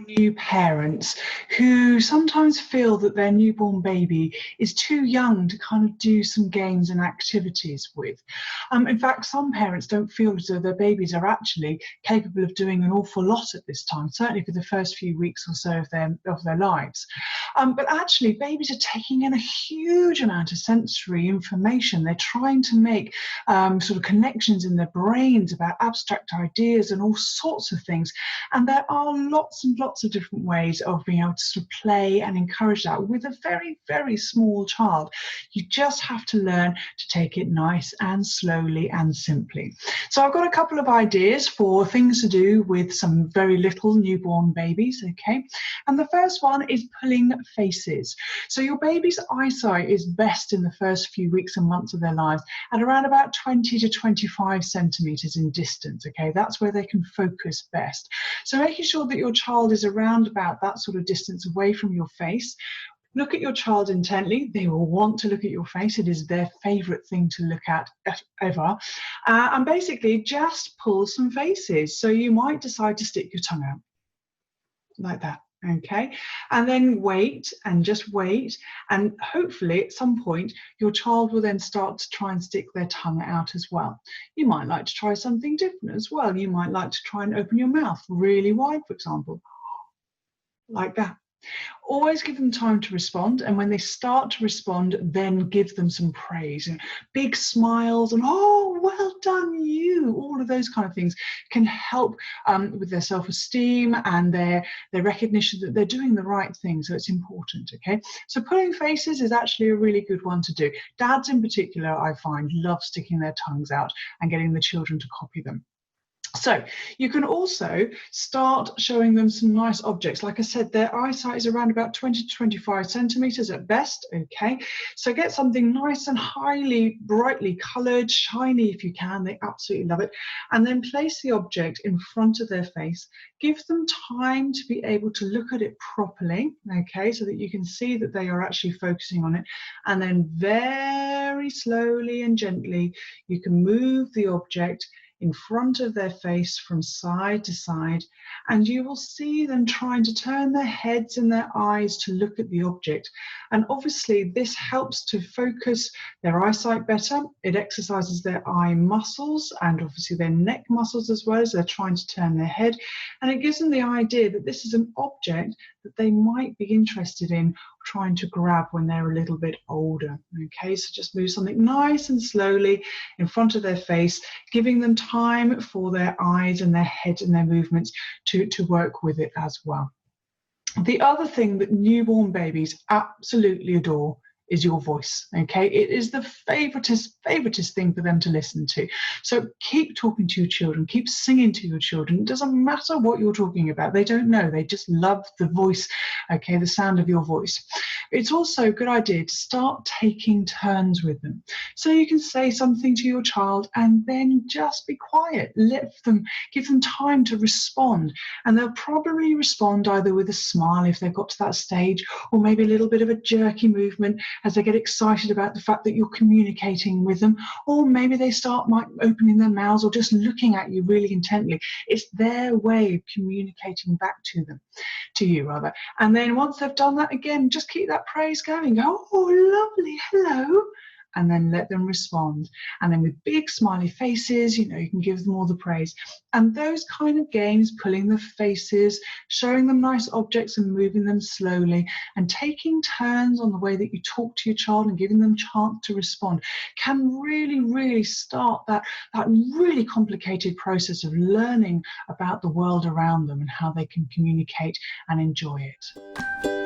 new parents who sometimes feel that their newborn baby is too young to kind of do some games and activities with. In fact, some parents don't feel as though their babies are actually capable of doing an awful lot at this time, certainly for the first few weeks or so of their lives. But actually, babies are taking in a huge amount of sensory information. They're trying to make sort of connections in their brains about abstract ideas and all sorts of things. And there are lots and lots of different ways of being able to sort of play and encourage that with a very, very small child. You just have to learn to take it nice and slowly and simply. So I've got a couple of ideas for things to do with some very little newborn babies, okay? And the first one is pulling faces. So your baby's eyesight is best in the first few weeks and months of their lives at around about 20 to 25 centimeters in distance, okay? That's where they can focus best. So making sure that your child is around about that sort of distance away from your face. Look at your child intently. They will want to look at your face. It is their favorite thing to look at ever. And basically just pull some faces. So you might decide to stick your tongue out like that. Okay, and then wait and just wait, and hopefully at some point your child will then start to try and stick their tongue out as well. You might like to try something different as well. You might like to try and open your mouth really wide, for example, like that. Always give them time to respond, and when they start to respond, then give them some praise and big smiles and oh, well done you. All of those kind of things can help with their self-esteem and their recognition that they're doing the right thing. So it's important. Okay, so pulling faces is actually a really good one to do. Dads in particular, I find, love sticking their tongues out and getting the children to copy them. So you can also start showing them some nice objects. Like I said, their eyesight is around about 20 to 25 centimeters at best, okay? So get something nice and highly, brightly colored, shiny if you can. They absolutely love it. And then place the object in front of their face. Give them time to be able to look at it properly, okay, so that you can see that they are actually focusing on it. And then very slowly and gently, you can move the object in front of their face from side to side, and you will see them trying to turn their heads and their eyes to look at the object. And obviously this helps to focus their eyesight better. It exercises their eye muscles and obviously their neck muscles as well as they're trying to turn their head, and it gives them the idea that this is an object that they might be interested in trying to grab when they're a little bit older. Okay, so just move something nice and slowly in front of their face, giving them time for their eyes and their head and their movements to work with it as well. The other thing that newborn babies absolutely adore is your voice. Okay, it is the favoritist thing for them to listen to. So keep talking to your children, keep singing to your children. It doesn't matter what you're talking about. They don't know, they just love the voice, okay, the sound of your voice. It's also a good idea to start taking turns with them. So you can say something to your child and then just be quiet. Give them time to respond. And they'll probably respond either with a smile if they've got to that stage, or maybe a little bit of a jerky movement as they get excited about the fact that you're communicating with them, or maybe they start opening their mouths or just looking at you really intently. It's their way of communicating back to you rather. And then once they've done that, again, just keep that praise going. Go, oh, lovely, hello. And then let them respond. And then with big smiley faces, you can give them all the praise. And those kind of games, pulling the faces, showing them nice objects and moving them slowly, and taking turns on the way that you talk to your child and giving them chance to respond, can really, really start that really complicated process of learning about the world around them and how they can communicate and enjoy it.